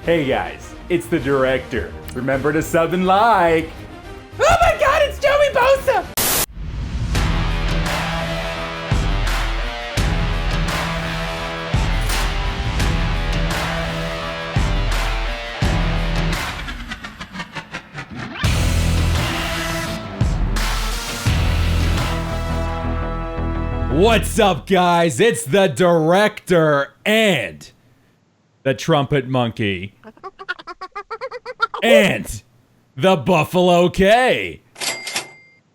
Hey guys, it's the director. Remember to sub and like. Oh my god, it's Joey Bosa! What's up, guys? It's the director and the Trumpetmonkey and the BuffaloKaay.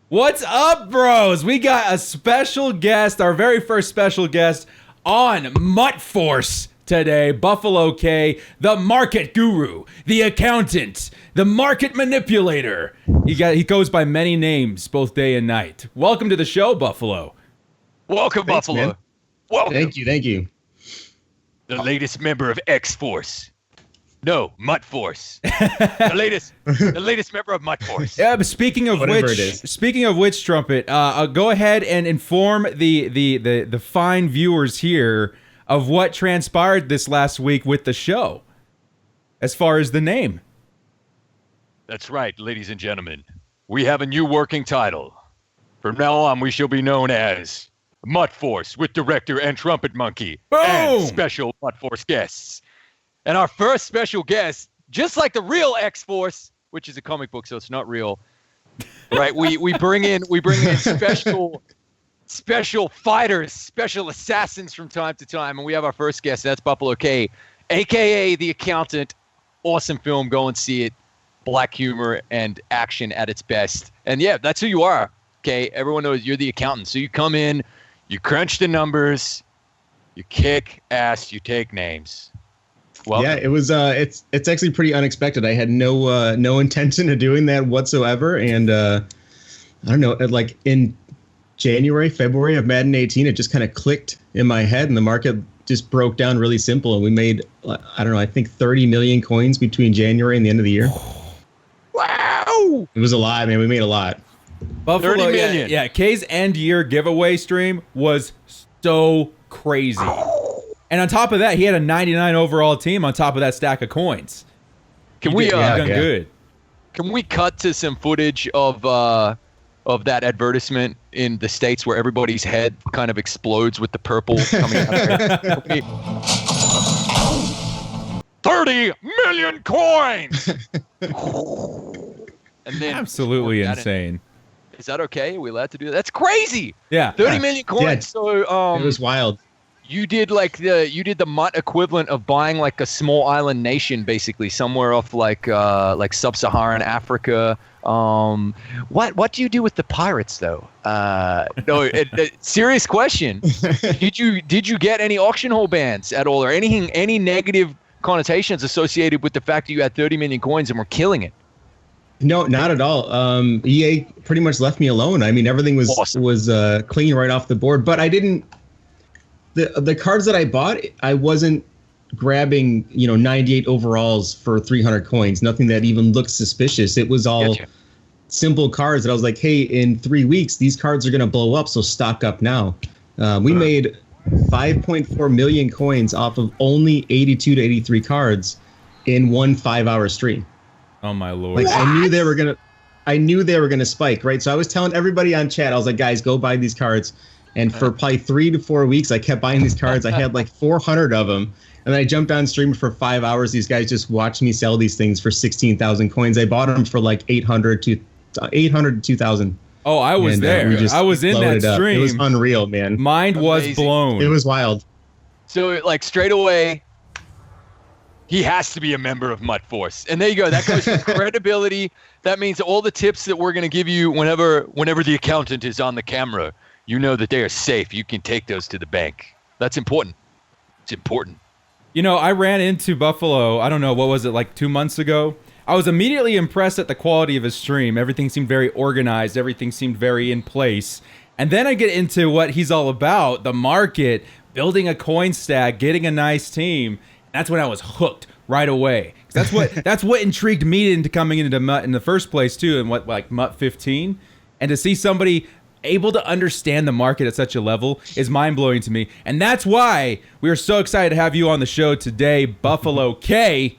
What's up, bros? We got a special guest, our very first special guest on MUT Force today. BuffaloKaay, the market guru, the accountant, the market manipulator. He goes by many names, both day and night. Welcome to the show, Buffalo. Welcome, thanks, Buffalo. Man. Welcome. Thank you. The latest member of X-Force. No, MUT Force. the latest member of MUT Force. Yeah, but speaking of which, Trumpet, go ahead and inform the fine viewers here of what transpired this last week with the show, as far as the name. That's right, ladies and gentlemen. We have a new working title. From now on, we shall be known as MUT Force with director and Trumpetmonkey. Boom! And special MUT Force guests. And our first special guest, just like the real X-Force, which is a comic book, so it's not real, right? We bring in special fighters, special assassins from time to time, and we have our first guest. That's BuffaloKaay, aka the accountant. Awesome film, go and see it. Black humor and action at its best. And yeah, that's who you are. Okay, everyone knows you're the accountant. So you come in, you crunch the numbers, you kick ass, you take names. Welcome. Yeah, it was. It's actually pretty unexpected. I had no intention of doing that whatsoever, and I don't know, like in January, February of Madden 18, it just kind of clicked in my head, and the market just broke down really simple, and we made I think 30 million coins between January and the end of the year. Wow! It was a lot, man. We made a lot. Buffalo, 30 million. Yeah, Kay's end year giveaway stream was so crazy. And on top of that, he had a 99 overall team on top of that stack of coins. Can we done good. Can we cut to some footage of that advertisement in the States where everybody's head kind of explodes with the purple coming out of it? 30 million coins! And then absolutely insane. Is that okay? Are we allowed to do that? That's crazy. Yeah. 30 million coins. Yeah. So it was wild. You did the MUT equivalent of buying like a small island nation, basically somewhere off like sub-Saharan Africa. What do you do with the pirates though? No, serious question. Did you get any auction hall bans at all, or any negative connotations associated with the fact that you had 30 million coins and were killing it? No, not at all. EA pretty much left me alone. I mean, everything was awesome. was clean right off the board. But I didn't. The cards that I bought, I wasn't grabbing 98 overalls for 300 coins. Nothing that even looked suspicious. It was all simple cards that I was like, hey, in 3 weeks these cards are gonna blow up, so stock up now. We made 5.4 million coins off of only 82 to 83 cards in one 5-hour stream. Oh my lord! Like, I knew they were gonna spike, right? So I was telling everybody on chat, I was like, guys, go buy these cards. And for probably 3 to 4 weeks, I kept buying these cards. I had like 400 of them, and then I jumped on stream for 5 hours. These guys just watched me sell these things for 16,000 coins. I bought them for like 800 to 2,000. Oh, I was there. I was in that stream. It was unreal, man. Mind was blown. It was wild. So like straight away, he has to be a member of MUT Force. And there you go. That goes to credibility. That means all the tips that we're going to give you whenever the accountant is on the camera, you know that they are safe. You can take those to the bank. That's important. It's important. I ran into Buffalo, I don't know, what was it, like 2 months ago? I was immediately impressed at the quality of his stream. Everything seemed very organized. Everything seemed very in place. And then I get into what he's all about, the market, building a coin stack, getting a nice team. That's when I was hooked right away. That's what intrigued me into coming into MUT in the first place too, and like MUT 15. And to see somebody able to understand the market at such a level is mind-blowing to me. And that's why we are so excited to have you on the show today, BuffaloKaay.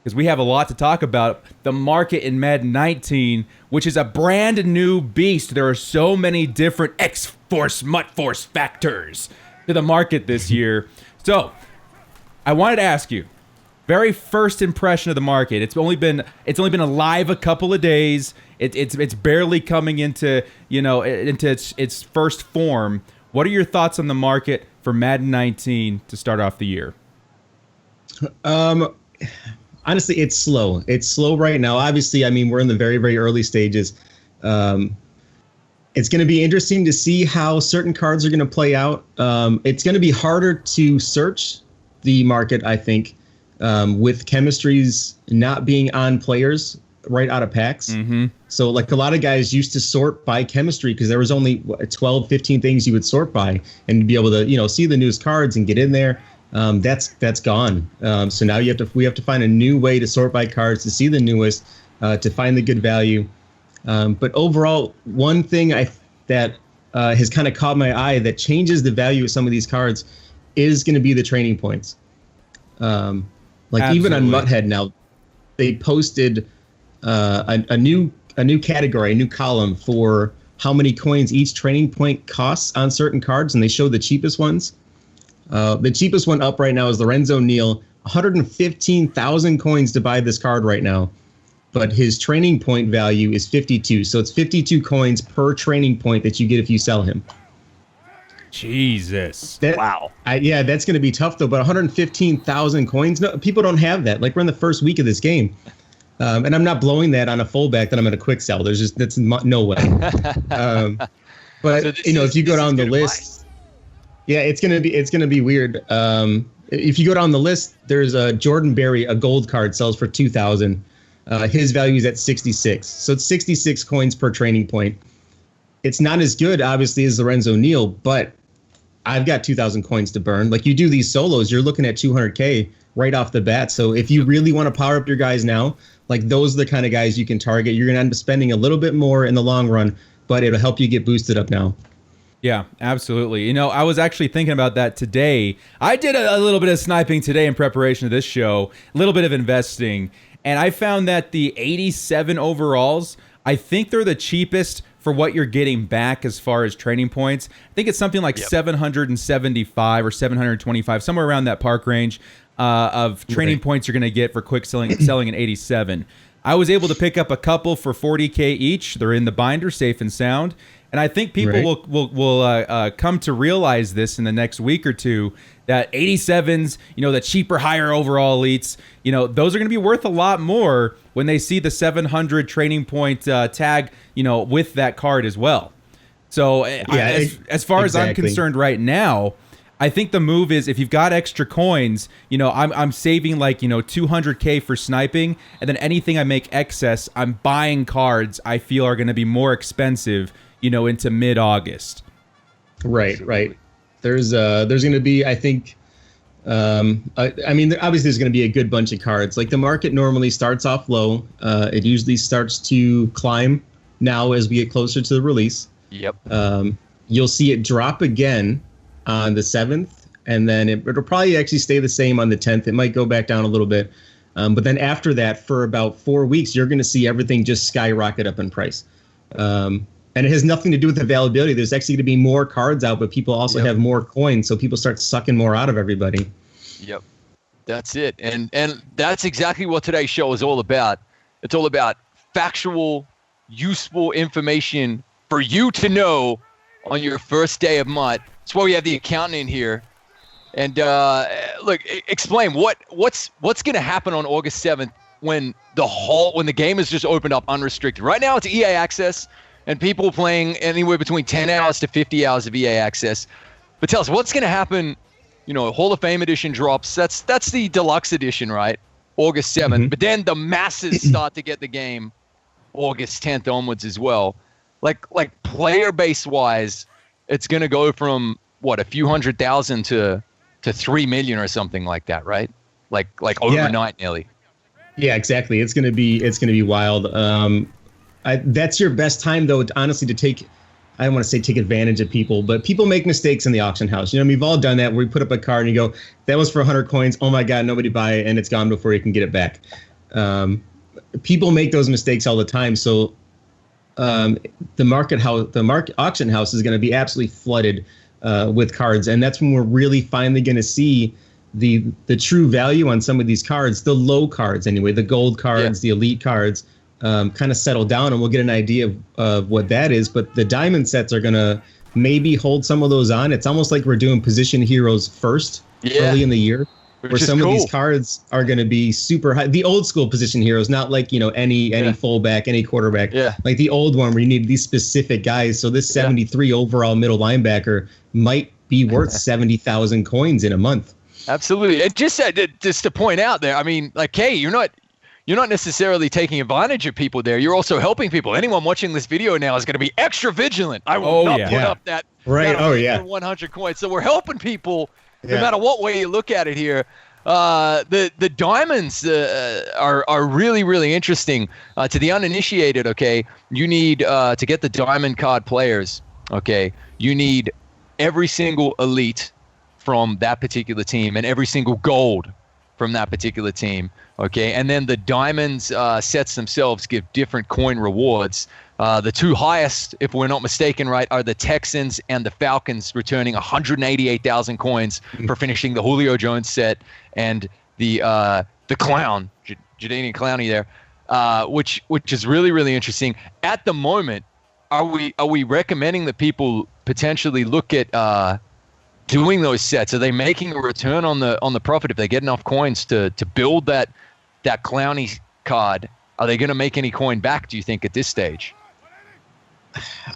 because we have a lot to talk about. The market in Madden 19, which is a brand new beast. There are so many different X-Force, MUT-Force factors to the market this year. So, I wanted to ask you, very first impression of the market. It's only been alive a couple of days. It's barely coming into its first form. What are your thoughts on the market for Madden 19 to start off the year? Honestly, it's slow. It's slow right now. Obviously, I mean, we're in the very, very early stages. It's going to be interesting to see how certain cards are going to play out. It's going to be harder to search the market, I think, with chemistries not being on players right out of packs. Mm-hmm. So like a lot of guys used to sort by chemistry because there was only 12, 15 things you would sort by and be able to, see the newest cards and get in there. That's gone. So now we have to find a new way to sort by cards to see the newest, to find the good value. But overall, one thing that has kind of caught my eye that changes the value of some of these cards is going to be the training points. Even on Muthead now, they posted a new category, a new column for how many coins each training point costs on certain cards, and they show the cheapest ones. The cheapest one up right now is Lorenzo Neal, 115,000 coins to buy this card right now, but his training point value is 52. So it's 52 coins per training point that you get if you sell him. Jesus. Wow. That's going to be tough though. But 115,000 coins, no, people don't have that. Like we're in the first week of this game, and I'm not blowing that on a fullback that I'm going to quick sell. That's no way. But so if you go down the list, yeah, it's gonna be weird. If you go down the list, there's a Jordan Berry, a gold card sells for 2,000. His value is at 66, so it's 66 coins per training point. It's not as good, obviously, as Lorenzo Neal, but I've got 2,000 coins to burn. Like you do these solos, you're looking at 200K right off the bat. So if you really want to power up your guys now, like those are the kind of guys you can target. You're gonna end up spending a little bit more in the long run, but it'll help you get boosted up now. Yeah, absolutely. I was actually thinking about that today. I did a little bit of sniping today in preparation of this show, a little bit of investing, and I found that the 87 overalls, I think they're the cheapest for what you're getting back as far as training points. I think it's something like 775 or 725, somewhere around that park range of training points you're going to get for quick selling an 87. I was able to pick up a couple for 40K each. They're in the binder, safe and sound. And I think people will come to realize this in the next week or two, that 87s, the cheaper, higher overall elites, those are going to be worth a lot more when they see the 700 training point tag, with that card as well. So as far as I'm concerned right now, I think the move is if you've got extra coins, I'm saving like, 200K for sniping, and then anything I make excess, I'm buying cards I feel are going to be more expensive, into mid-August. Right. There's going to be, I think, obviously there's going to be a good bunch of cards. Like the market normally starts off low. It usually starts to climb now as we get closer to the release. Yep. You'll see it drop again on the 7th, and then it'll probably actually stay the same on the 10th. It might go back down a little bit. But then after that, for about 4 weeks, you're going to see everything just skyrocket up in price. And it has nothing to do with availability. There's actually going to be more cards out, but people also have more coins, so people start sucking more out of everybody. Yep, that's it. And that's exactly what today's show is all about. It's all about factual, useful information for you to know on your first day of MUT. That's why we have the accountant in here. And look, explain what's going to happen on August 7th when the game is just opened up unrestricted. Right now it's EA access, and people playing anywhere between 10 hours to 50 hours of EA access. But tell us, what's going to happen? Hall of Fame edition drops. That's the deluxe edition, right? August 7th. Mm-hmm. But then the masses start to get the game August 10th onwards as well. Like player base wise, it's going to go from a few 100,000 to 3 million or something like that, right? Like overnight nearly. Yeah, exactly. It's going to be wild. That's your best time, though, honestly, to take, I don't want to say take advantage of people, but people make mistakes in the auction house. We've all done that, where we put up a card and you go, that was for 100 coins. Oh, my God, nobody buy it, and it's gone before you can get it back. People make those mistakes all the time. So the auction house is going to be absolutely flooded with cards, and that's when we're really finally going to see the true value on some of these cards, the low cards anyway, the gold cards, the elite cards, kind of settle down, and we'll get an idea of what that is. But the diamond sets are going to maybe hold some of those on. It's almost like we're doing position heroes first early in the year, where some of these cards are going to be super high. The old school position heroes, not like, any fullback, any quarterback. Yeah. Like the old one where you need these specific guys. So this 73 overall middle linebacker might be worth 70,000 coins in a month. Absolutely. And just to point out there, I mean, like, Kay, you're not necessarily taking advantage of people there. You're also helping people. Anyone watching this video now is going to be extra vigilant. I will not put up that 100 coins. So we're helping people no matter what way you look at it here. The diamonds are really, really interesting. To the uninitiated, okay, you need to get the diamond card players, okay, you need every single elite from that particular team and every single gold from that particular team, okay? And then the diamonds sets themselves give different coin rewards. The two highest, if we're not mistaken, right, are the Texans and the Falcons, returning 188,000 coins for finishing the Julio Jones set, and the clown, Jadeveon Clowney there, which is really, really interesting. At the moment, are we recommending that people potentially look at doing those sets? Are they making a return on the profit if they get enough coins to build that Clowney card? Are they going to make any coin back, do you think, at this stage?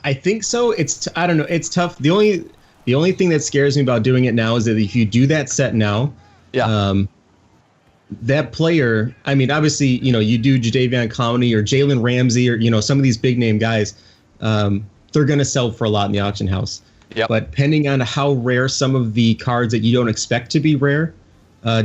I think so. I don't know. It's tough. The only thing that scares me about doing it now is that if you do that set now, that player, I mean, obviously, you do Jadeveon Clowney or Jalen Ramsey or, some of these big name guys, they're going to sell for a lot in the auction house. Yep. But depending on how rare some of the cards that you don't expect to be rare,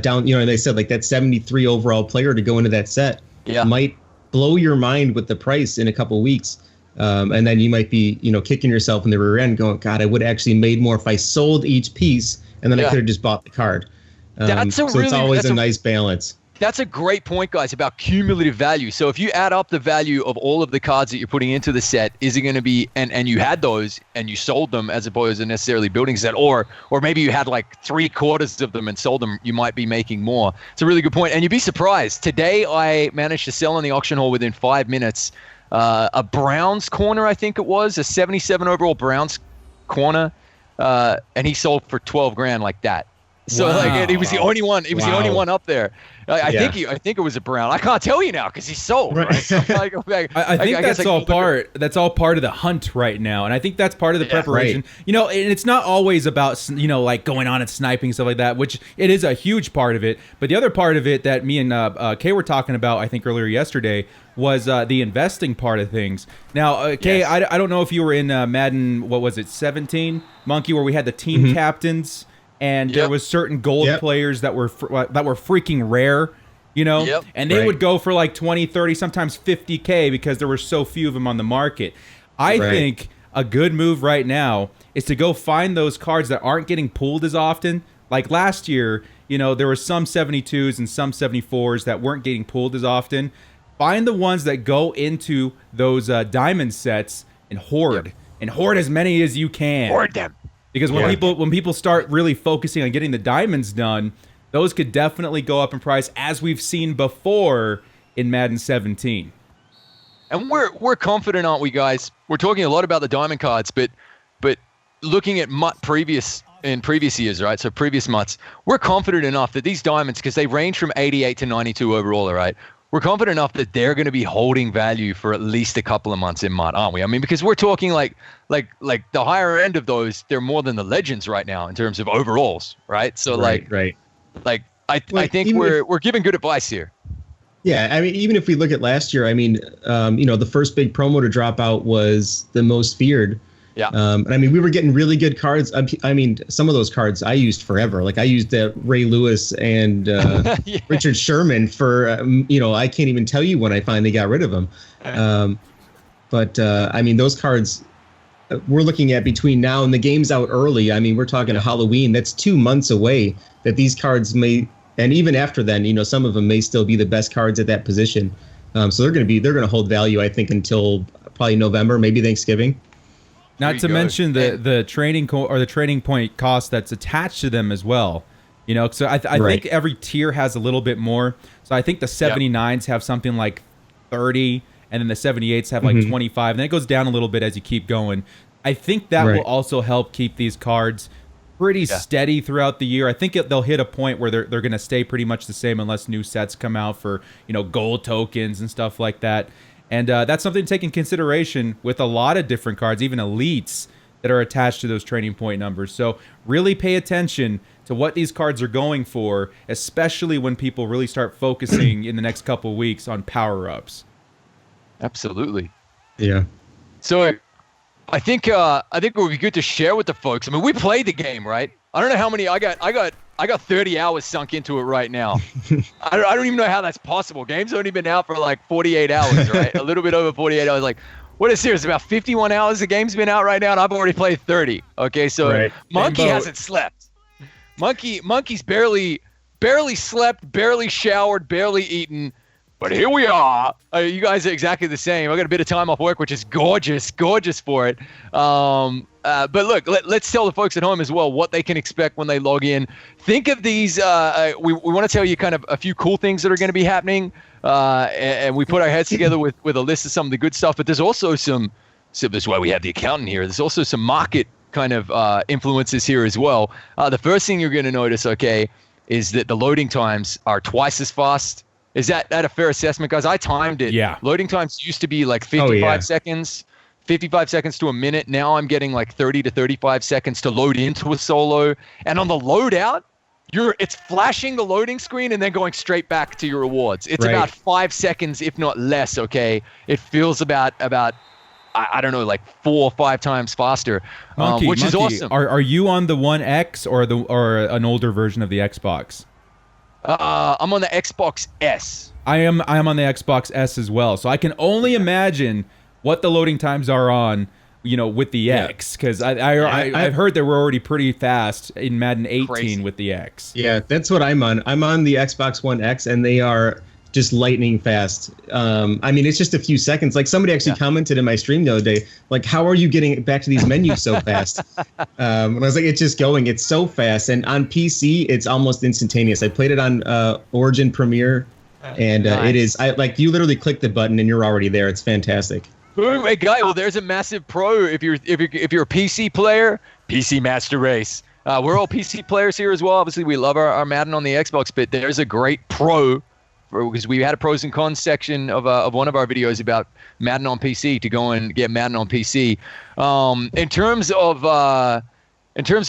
down, they said like that 73 overall player to go into that set might blow your mind with the price in a couple of weeks. And then you might be, kicking yourself in the rear end going, God, I would actually made more if I sold each piece and then I could have just bought the card. It's always a nice balance. That's a great point, guys, about cumulative value. So if you add up the value of all of the cards that you're putting into the set, is it going to be, and you had those and you sold them as opposed to necessarily building a set, or maybe you had like 3/4 of them and sold them, you might be making more. It's a really good point. And you'd be surprised. Today I managed to sell in the auction hall within 5 minutes a Browns corner, I think it was, a 77 overall Browns corner, and he sold for 12 grand like that. So like he was the only one. He was the only one up there. I think it was a Brown. I can't tell you now because he's sold. Right? So I think that's all part. That's all part of the hunt right now, and I think that's part of the preparation. Right. And it's not always about like going on and sniping and stuff like that, which it is a huge part of it. But the other part of it that me and Kay were talking about, I think earlier yesterday, was the investing part of things. Now, Kay, I don't know if you were in Madden. What was it, 17 Monkey, where we had the team captains. And there was certain gold players that were freaking rare, and they would go for like 20, 30, sometimes 50K because there were so few of them on the market. I think a good move right now is to go find those cards that aren't getting pulled as often. Like last year, there were some 72s and some 74s that weren't getting pulled as often. Find the ones that go into those diamond sets and hoard as many as you can. Hoard them. Because when people start really focusing on getting the diamonds done, those could definitely go up in price, as we've seen before in Madden 17. And we're confident, aren't we, guys? We're talking a lot about the diamond cards, but looking at MUT previous years, right? So previous MUTs, we're confident enough that these diamonds, because they range from 88 to 92 overall, all right? We're confident enough that they're going to be holding value for at least a couple of months in MUT, aren't we? I mean, because we're talking like the higher end of those, they're more than the legends right now in terms of overalls, right? So I think we're giving good advice here. Yeah, I mean, even if we look at last year, I mean, the first big promo to drop out was the most feared. Yeah. And I mean, we were getting really good cards. I mean, some of those cards I used forever. Like I used Ray Lewis and Richard Sherman for, I can't even tell you when I finally got rid of them. But I mean, those cards we're looking at between now and the game's out early. I mean, we're talking to Halloween. That's 2 months away that these cards may And even after then, some of them may still be the best cards at that position. So they're going to hold value, I think, until probably November, maybe Thanksgiving. Not to mention the training or the trading point cost that's attached to them as well. So I think every tier has a little bit more. So I think the 79s have something like 30, and then the 78s have like 25. And then it goes down a little bit as you keep going. I think that will also help keep these cards pretty steady throughout the year. I think they'll hit a point where they're going to stay pretty much the same unless new sets come out for gold tokens and stuff like that. And that's something to take in consideration with a lot of different cards, even elites that are attached to those training point numbers. So really pay attention to what these cards are going for, especially when people really start focusing in the next couple of weeks on power-ups. Absolutely. Yeah. So I think it would be good to share with the folks. I mean, we played the game, right? I don't know how many I got 30 hours sunk into it right now. I don't even know how that's possible. Game's only been out for like 48 hours, right? A little bit over 48 hours. Like, what is serious? About 51 hours the game's been out right now, and I've already played 30. Okay, so Monkey hasn't slept. Monkey's barely slept, barely showered, barely eaten. But here we are. You guys are exactly the same. I got a bit of time off work, which is gorgeous for it. But look, let's tell the folks at home as well what they can expect when they log in. Think of these. We want to tell you kind of a few cool things that are going to be happening. And we put our heads together with a list of some of the good stuff. But there's also so that's why we have the accountant here. There's also some market kind of influences here as well. The first thing you're going to notice, is that the loading times are twice as fast. Is that a fair assessment, guys? I timed it. Yeah. Loading times used to be like 55 seconds, 55 seconds to a minute. Now I'm getting like 30 to 35 seconds to load into a solo. And on the loadout, it's flashing the loading screen and then going straight back to your rewards. It's about 5 seconds, if not less, okay? It feels about I don't know, like 4 or 5 times faster, which is awesome. Are you on the One X or an older version of the Xbox? I'm on the Xbox S. I am on the Xbox S as well. So I can only imagine what the loading times are on, with the X, because I've heard they were already pretty fast in Madden 18 Crazy. with the X. Yeah, that's what I'm on. I'm on the Xbox One X, and they are just lightning fast. I mean, it's just a few seconds. Like somebody actually commented in my stream the other day, like, how are you getting back to these menus so fast? And I was like, it's just going. It's so fast. And on PC, it's almost instantaneous. I played it on Origin Premiere, and it is. You literally click the button and you're already there. It's fantastic. Boom, hey guy. Well, there's a massive pro if you're a PC player. PC Master Race. We're all PC players here as well. Obviously, we love our Madden on the Xbox, but there's a great pro. Because we had a pros and cons section of one of our videos about Madden on PC to go and get Madden on PC. In terms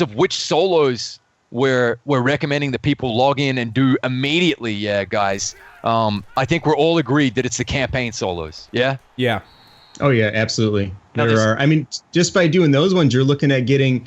of which solos we're recommending that people log in and do immediately, guys. I think we're all agreed that it's the campaign solos. Yeah. Yeah. Oh yeah, absolutely. Now There are. I mean, just by doing those ones, you're looking at getting.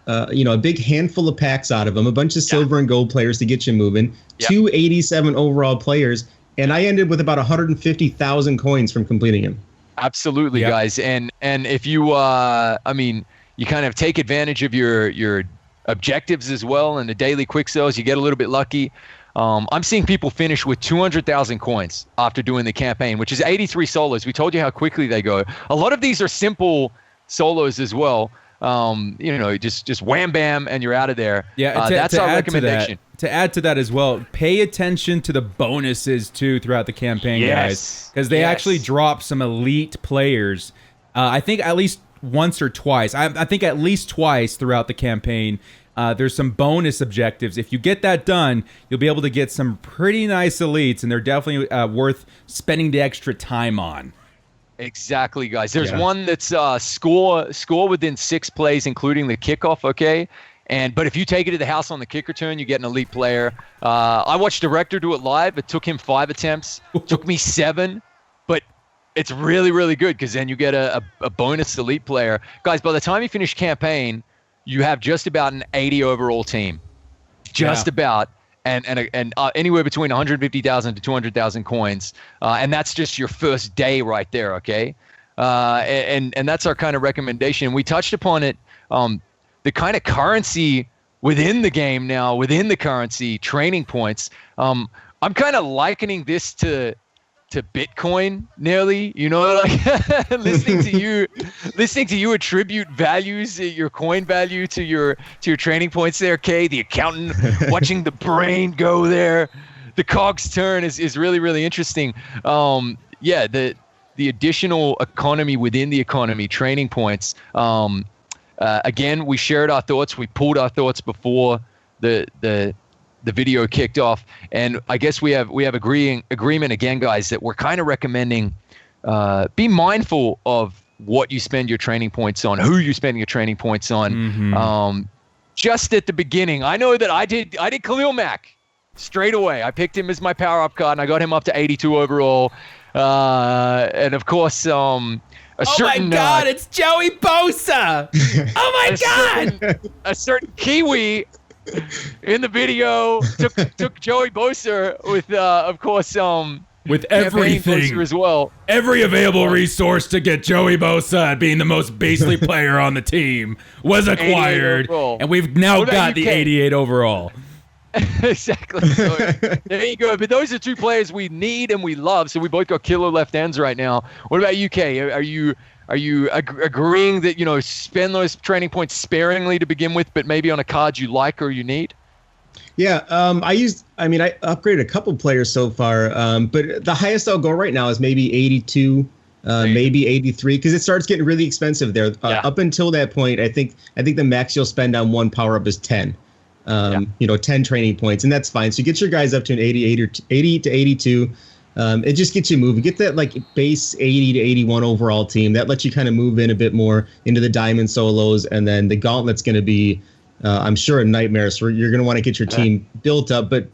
A big handful of packs out of them, a bunch of silver and gold players to get you moving, 287 overall players, and I ended with about 150,000 coins from completing them. Absolutely, guys. And if you, you kind of take advantage of your objectives as well and the daily quick sales, you get a little bit lucky. I'm seeing people finish with 200,000 coins after doing the campaign, which is 83 solos. We told you how quickly they go. A lot of these are simple solos as well. Just wham bam and you're out of there. Yeah, that's our recommendation. To add to that as well, pay attention to the bonuses too throughout the campaign, guys, because they actually drop some elite players. I think at least once or twice. I think at least twice throughout the campaign. There's some bonus objectives. If you get that done, you'll be able to get some pretty nice elites, and they're definitely worth spending the extra time on. Exactly, guys. There's one that's score within 6 plays, including the kickoff. Okay, but if you take it to the house on the kick return, you get an elite player. I watched Director do it live. It took him 5 attempts. Took me 7, but it's really, really good because then you get a bonus elite player, guys. By the time you finish campaign, you have just about an 80 overall team, just about. And anywhere between 150,000 to 200,000 coins, and that's just your first day right there, okay? And that's our kind of recommendation. We touched upon it. The kind of currency within the game now, within the currency, training points. I'm kind of likening this to Bitcoin nearly, like listening to you attribute values, your coin value to your training points there, Kay, the accountant watching the brain go there. The cogs turn is really, really interesting. The additional economy within the economy, training points. Again, we shared our thoughts. We pulled our thoughts before the video kicked off, and I guess we have agreement again, guys, that we're kind of recommending be mindful of what you spend your training points on, who you spend your training points on. Mm-hmm. Just at the beginning, I know that I did Khalil Mack straight away. I picked him as my power up card, and I got him up to 82 overall. And of course, oh my God, it's Joey Bosa! Oh my God! A certain Kiwi in the video took Joey Bosa with, of course, with everything as well. Every available resource to get Joey Bosa being the most beastly player on the team was acquired, and we've now got the 88 overall. Exactly. So, there you go. But those are two players we need and we love. So we both got killer left ends right now. What about UK? Are you agreeing that spend those training points sparingly to begin with, but maybe on a card you like or you need? Yeah. I upgraded a couple players so far, but the highest I'll go right now is maybe 82. Maybe 83, because it starts getting really expensive there. Up until that point, I think the max you'll spend on one power up is 10. 10 training points, and that's fine. So you get your guys up to an 88 or 80 to 82. It just gets you moving. Get that like base 80 to 81 overall team. That lets you kind of move in a bit more into the diamond solos, and then the gauntlet's going to be, I'm sure, a nightmare. So you're going to want to get your team built up, but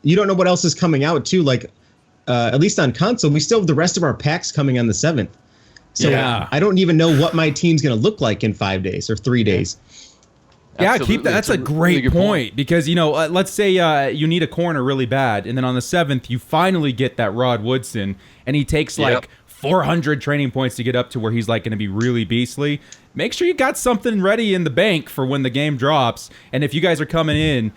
you don't know what else is coming out too. Like at least on console, we still have the rest of our packs coming on the 7th. So I don't even know what my team's going to look like in 5 days or 3 days. Yeah, keep that. That's a great really point because, let's say you need a corner really bad, and then on the 7th, you finally get that Rod Woodson, and he takes 400 training points to get up to where he's like going to be really beastly. Make sure you got something ready in the bank for when the game drops. And if you guys are coming in,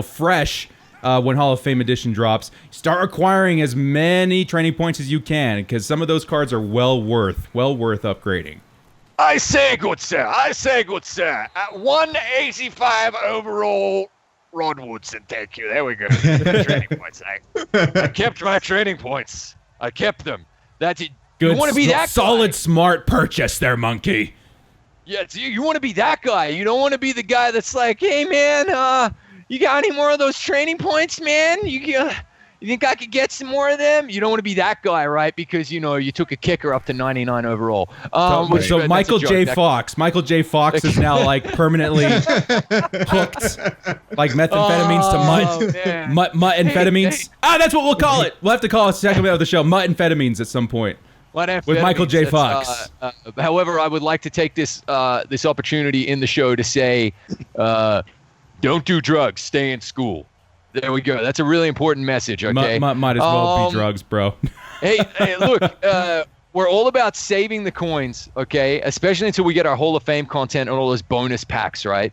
fresh when Hall of Fame Edition drops, start acquiring as many training points as you can because some of those cards are well worth upgrading. I say, good sir. At 185 overall, Rod Woodson. Thank you. There we go. Training points. I kept my training points. I kept them. That's it. Good, you want to be that solid, guy. Smart purchase there, Monkey. Yeah, you want to be that guy. You don't want to be the guy that's like, hey, man, you got any more of those training points, man? You think I could get some more of them? You don't want to be that guy, right? Because, you took a kicker up to 99 overall. So Michael J. Fox is now like permanently hooked like methamphetamines to MUT amphetamines. That's what we'll call it. We'll have to call a segment of the show MUT amphetamines at some point. With Michael J. Fox. However, I would like to take this opportunity in the show to say, don't do drugs, stay in school. There we go. That's a really important message, okay? Might as well be drugs, bro. hey, look, we're all about saving the coins, okay? Especially until we get our Hall of Fame content and all those bonus packs, right?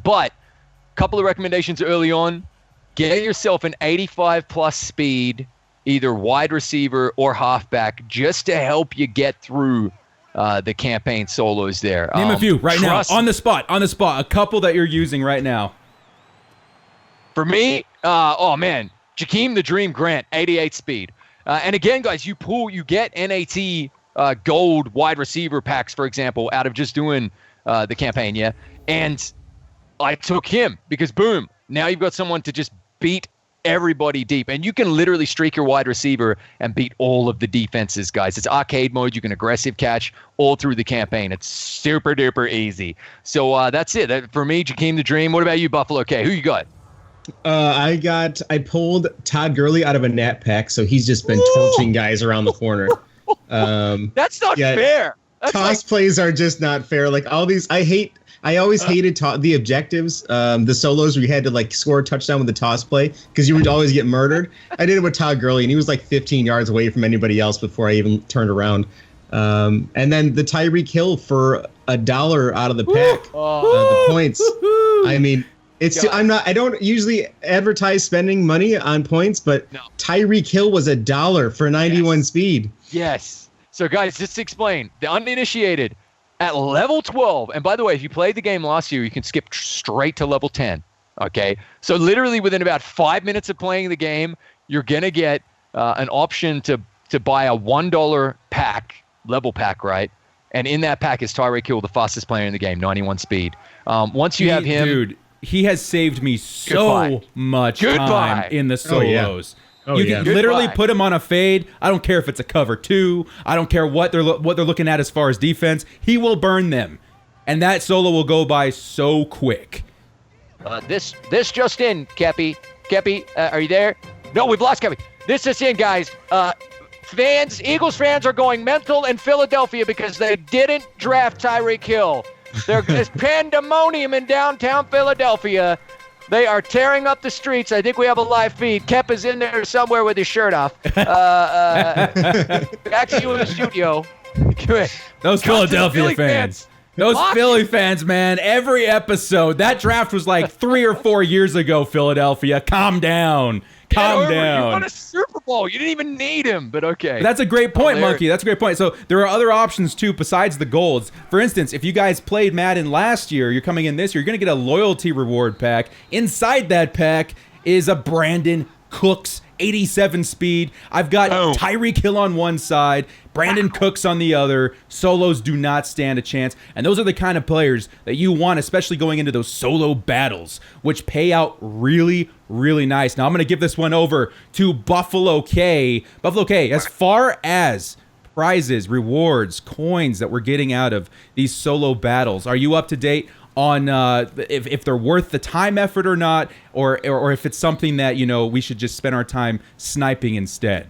But a couple of recommendations early on. Get yourself an 85-plus speed, either wide receiver or halfback, just to help you get through the campaign solos there. Name a few right now, on the spot. A couple that you're using right now. For me, Jakeem the Dream Grant, 88 speed. And again, guys, you get NAT gold wide receiver packs, for example, out of just doing the campaign, yeah? And I took him because, boom, now you've got someone to just beat everybody deep. And you can literally streak your wide receiver and beat all of the defenses, guys. It's arcade mode. You can aggressive catch all through the campaign. It's super duper easy. So that's it. For me, Jakeem the Dream. What about you, BuffaloKaay? Who you got? I pulled Todd Gurley out of a Nat pack, so he's just been torching guys around the corner. That's not fair. Toss plays are just not fair. Like all these, I always hated the objectives, the solos where you had to like score a touchdown with the toss play because you would always get murdered. I did it with Todd Gurley, and he was like 15 yards away from anybody else before I even turned around. And then the Tyreek Hill for $1 out of the pack, the points. I mean, I don't usually advertise spending money on points, but Tyreek Hill was $1 for 91 speed. Yes. So guys, just to explain, the uninitiated at level 12, and by the way, if you played the game last year, you can skip straight to level 10. Okay. So literally within about 5 minutes of playing the game, you're gonna get an option to buy a $1 pack, level pack, right? And in that pack is Tyreek Hill, the fastest player in the game, 91 speed. Once you have him, dude, he has saved me so much time in the solos. You can literally put him on a fade. I don't care if it's a cover 2. I don't care what they're looking at as far as defense. He will burn them, and that solo will go by so quick. This just in, Kepi. Kepi, are you there? No, we've lost Kepi. This just in, guys. Eagles fans are going mental in Philadelphia because they didn't draft Tyreek Hill. There's pandemonium in downtown Philadelphia. They are tearing up the streets. I think we have a live feed. Kep is in there somewhere with his shirt off. Back to you in the studio. Those Philadelphia fans. Those Philly fans, man. Every episode. That draft was like 3 or 4 years ago, Philadelphia. Calm down. Calm down. You won a Super Bowl. You didn't even need him, but okay. That's a great point, Monkey. That's a great point. So there are other options, too, besides the golds. For instance, if you guys played Madden last year, you're coming in this year, you're going to get a loyalty reward pack. Inside that pack is a Brandon Cooks 87 speed. I've got Tyreek Hill on one side, Brandon Cooks on the other. Solos do not stand a chance. And those are the kind of players that you want, especially going into those solo battles, which pay out really, really nice. Now I'm going to give this one over to BuffaloKaay. BuffaloKaay, as far as prizes, rewards, coins that we're getting out of these solo battles, are you up to date on if they're worth the time, effort, or not, or if it's something that, you know, we should just spend our time sniping instead?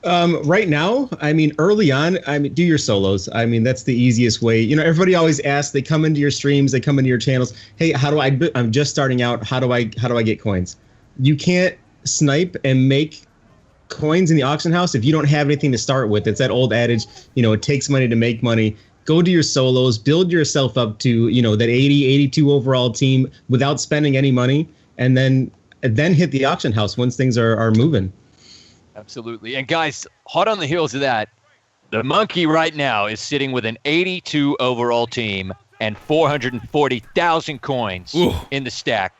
Right now, I mean, early on, I mean, do your solos. I mean, that's the easiest way. You know, everybody always asks. They come into your streams, they come into your channels. Hey, how do I'm just starting out. How do I get coins? You can't snipe and make coins in the auction house if you don't have anything to start with. It's that old adage. You know, it takes money to make money. Go to your solos, build yourself up to, you know, that 80, 82 overall team without spending any money, and then hit the auction house once things are moving. Absolutely. And guys, hot on the heels of that, the Monkey right now is sitting with an 82 overall team and 440,000 coins in the stack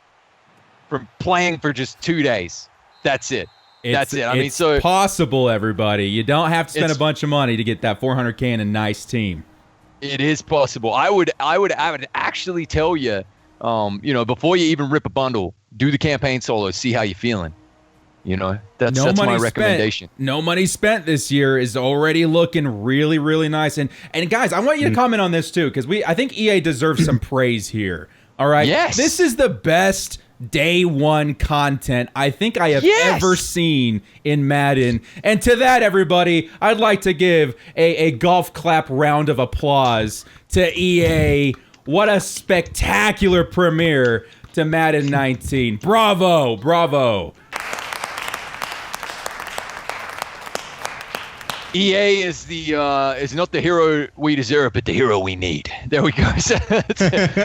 from playing for just 2 days. That's it. That's it. I mean, so possible, everybody. You don't have to spend a bunch of money to get that 400K in a nice team. It is possible. I would actually tell you, you know, before you even rip a bundle, do the campaign solo, see how you're feeling. You know, that's my recommendation. No money spent this year is already looking really, really nice. And guys, I want you to comment on this too, because I think EA deserves some praise here. All right. Yes. This is the best day one content I think I have ever seen in Madden. And to that, everybody, I'd like to give a golf clap round of applause to EA. What a spectacular premiere to Madden 19. Bravo, bravo. EA is is not the hero we deserve, but the hero we need. There we go.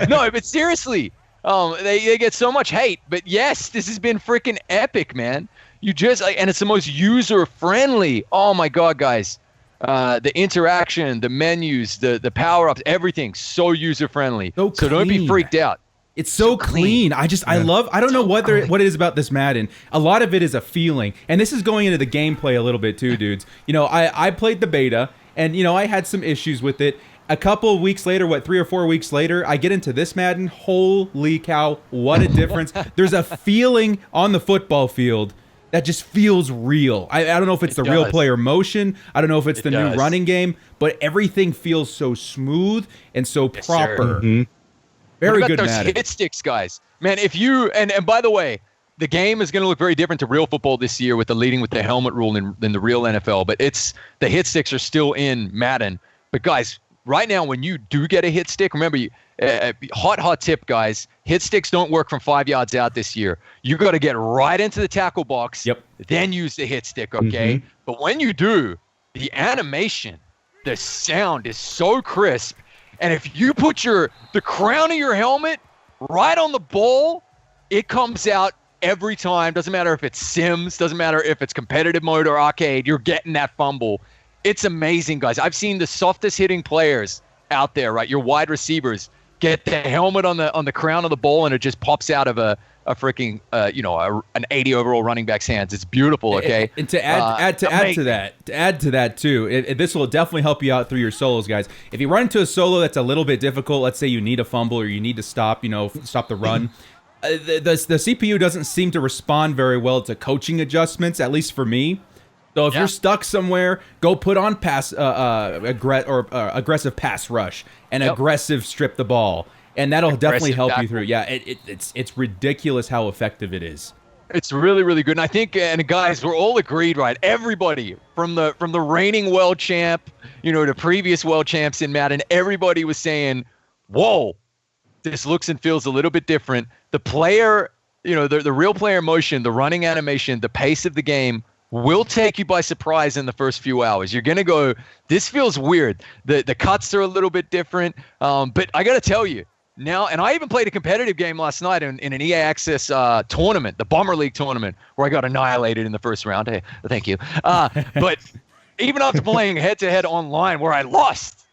No, but seriously, they get so much hate, but yes, this has been freaking epic, man. And it's the most user friendly. Oh my God, guys, the interaction, the menus, the power ups, everything so user friendly. So don't be freaked out. It's so clean. I don't know what it is about this Madden. A lot of it is a feeling. And this is going into the gameplay a little bit too, dudes. You know, I played the beta, and, you know, I had some issues with it. A couple of weeks later, 3 or 4 weeks later, I get into this Madden. Holy cow, what a difference. There's a feeling on the football field that just feels real. I don't know if it's the real player motion. I don't know if it's the new running game, but everything feels so smooth and so proper. Very good, those Madden. Hit sticks, guys. Man, if you and by the way, the game is going to look very different to real football this year with the leading with the helmet rule in the real NFL. But the hit sticks are still in Madden. But guys, right now when you do get a hit stick, remember, hot tip, guys. Hit sticks don't work from 5 yards out this year. You got to get right into the tackle box. Then use the hit stick. Okay. But when you do, the animation, the sound is so crisp. And if you put the crown of your helmet right on the ball, it comes out every time. Doesn't matter if it's Sims, doesn't matter if it's competitive mode or arcade, you're getting that fumble. It's amazing, guys. I've seen the softest hitting players out there, right? Your wide receivers get the helmet on the crown of the ball, and it just pops out of a freaking an 80 overall running back's hands. It's beautiful. Okay, and to add to that too, this will definitely help you out through your solos, guys. If you run into a solo that's a little bit difficult, let's say you need a fumble or you need to stop the run. The CPU doesn't seem to respond very well to coaching adjustments, at least for me. So if you're stuck somewhere, go put on aggressive pass rush and aggressive strip the ball, and that'll definitely help you through. Yeah, it's ridiculous how effective it is. It's really, really good. And I think, and guys, we're all agreed, right? Everybody from the reigning world champ, to previous world champs in Madden, everybody was saying, "Whoa, this looks and feels a little bit different." The player, the real player motion, the running animation, the pace of the game will take you by surprise in the first few hours. You're going to go, this feels weird. The cuts are a little bit different. But I got to tell you, now, and I even played a competitive game last night in an EA Access tournament, the Bomber League tournament, where I got annihilated in the first round. Hey, thank you. But even after playing head-to-head online where I lost,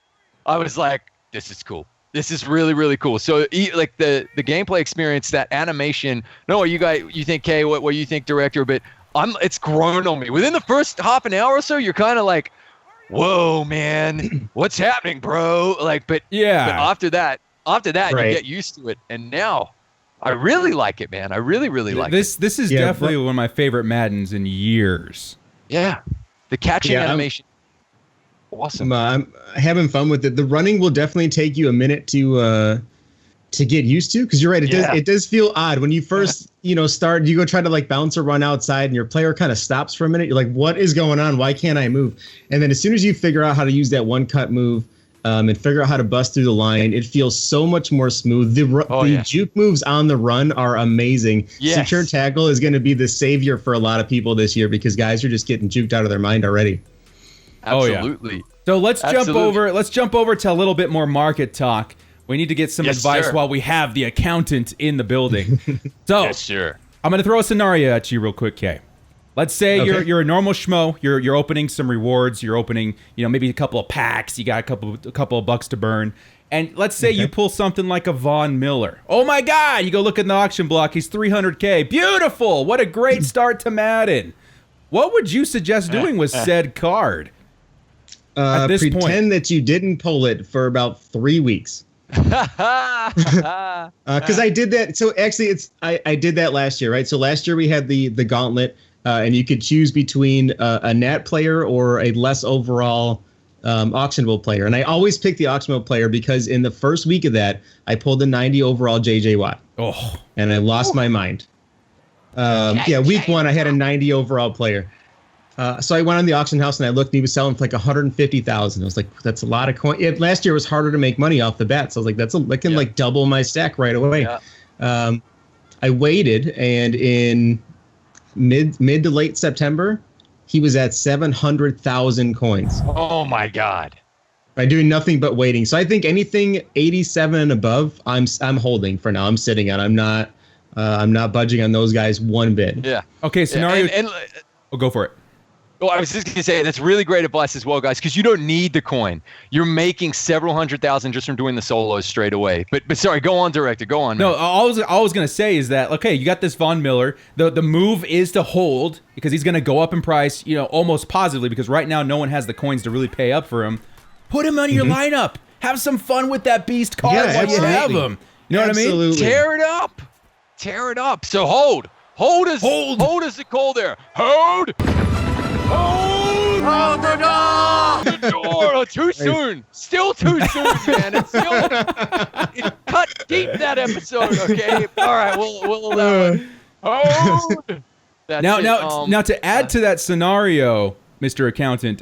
I was like, this is cool. This is really, really cool. So, like the gameplay experience, that animation. No, you think, Kay, what you think, director? But it's grown on me. Within the first half an hour or so, you're kind of like, "Whoa, man, what's happening, bro?" But after that, right, you get used to it. And now, I really like it, man. I really, really like it. This is definitely one of my favorite Maddens in years. Yeah, the catching animation. Awesome. I'm having fun with it. The running will definitely take you a minute to get used to, because you're right. It does feel odd when you first start. You go try to bounce or run outside, and your player kind of stops for a minute. You're like, "What is going on? Why can't I move?" And then as soon as you figure out how to use that one cut move, and figure out how to bust through the line, it feels so much more smooth. The juke moves on the run are amazing. Yes. Secure tackle is going to be the savior for a lot of people this year, because guys are just getting juked out of their mind already. Absolutely. Oh, yeah. So let's jump over to a little bit more market talk. We need to get some advice while we have the accountant in the building. So I'm going to throw a scenario at you real quick, Kay. Let's say you're a normal schmo. You're opening some rewards. You're opening, maybe a couple of packs. You got a couple of bucks to burn. And let's say you pull something like a Von Miller. Oh my God! You go look in the auction block. He's 300K. Beautiful! What a great start to Madden. What would you suggest doing with said card? Pretend that you didn't pull it for about 3 weeks. Because I did that. So actually, I did that last year, right? So last year we had the gauntlet, and you could choose between a Nat player or a less overall auctionable player. And I always pick the auctionable player because in the first week of that, I pulled a 90 overall JJ Watt. Oh, and I lost my mind. Week one, I had a 90 overall player. So I went on the auction house and I looked, and he was selling for like 150,000. I was like, that's a lot of coin. Last year was harder to make money off the bat. So I was like, I can double my stack right away. Yeah. I waited, and in mid to late September, he was at 700,000 coins. Oh my God. By doing nothing but waiting. So I think anything 87 and above, I'm holding for now. I'm sitting on. I'm not budging on those guys one bit. Yeah. Okay. Scenario. Go for it. Well, I was just going to say, that's really great advice as well, guys, because you don't need the coin. You're making several 100,000 just from doing the solos straight away. But sorry, go on, director. Go on, man. No, all I was going to say is that, okay, you got this Von Miller. The move is to hold, because he's going to go up in price, almost positively, because right now no one has the coins to really pay up for him. Put him on your lineup. Have some fun with that beast card while you have him. You know what I mean? Tear it up. Tear it up. So hold. Hold is the call there. Hold the door! The door! Oh, too soon. Still too soon, man. It's cut deep, that episode, okay? All right, we'll allow it. Hold! Now, to add to that scenario, Mr. Accountant,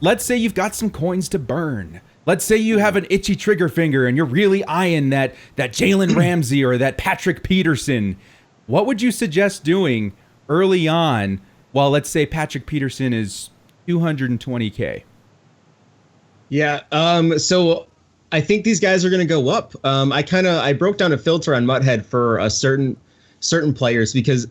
let's say you've got some coins to burn. Let's say you have an itchy trigger finger and you're really eyeing that Jalen Ramsey or that Patrick Peterson. What would you suggest doing early on? Well, let's say Patrick Peterson is 220K. Yeah. So I think these guys are going to go up. I broke down a filter on Muthead for a certain players because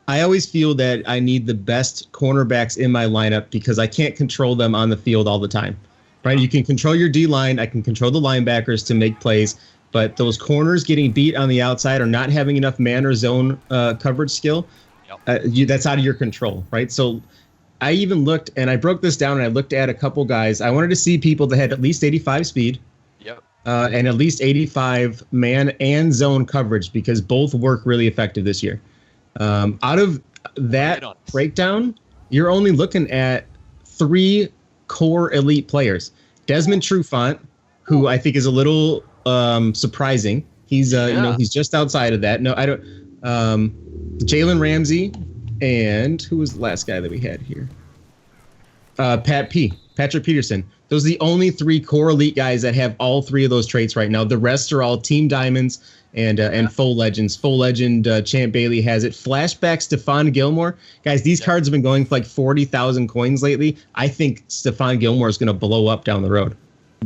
I always feel that I need the best cornerbacks in my lineup because I can't control them on the field all the time. Right? You can control your D-line. I can control the linebackers to make plays. But those corners getting beat on the outside or not having enough man or zone coverage skill, that's out of your control, right? So I even looked, and I broke this down, and I looked at a couple guys. I wanted to see people that had at least 85 speed and at least 85 man and zone coverage because both work really effective this year. Out of that breakdown, you're only looking at 3 core elite players. Desmond Trufant, who I think is a little surprising. He's he's just outside of that. No, I don't. Jalen Ramsey, and who was the last guy that we had here? Patrick Peterson. Those are the only 3 core elite guys that have all 3 of those traits right now. The rest are all team diamonds and full legends. Full legend Champ Bailey has it. Flashback Stephon Gilmore. Guys, these cards have been going for like 40,000 coins lately. I think Stephon Gilmore is going to blow up down the road.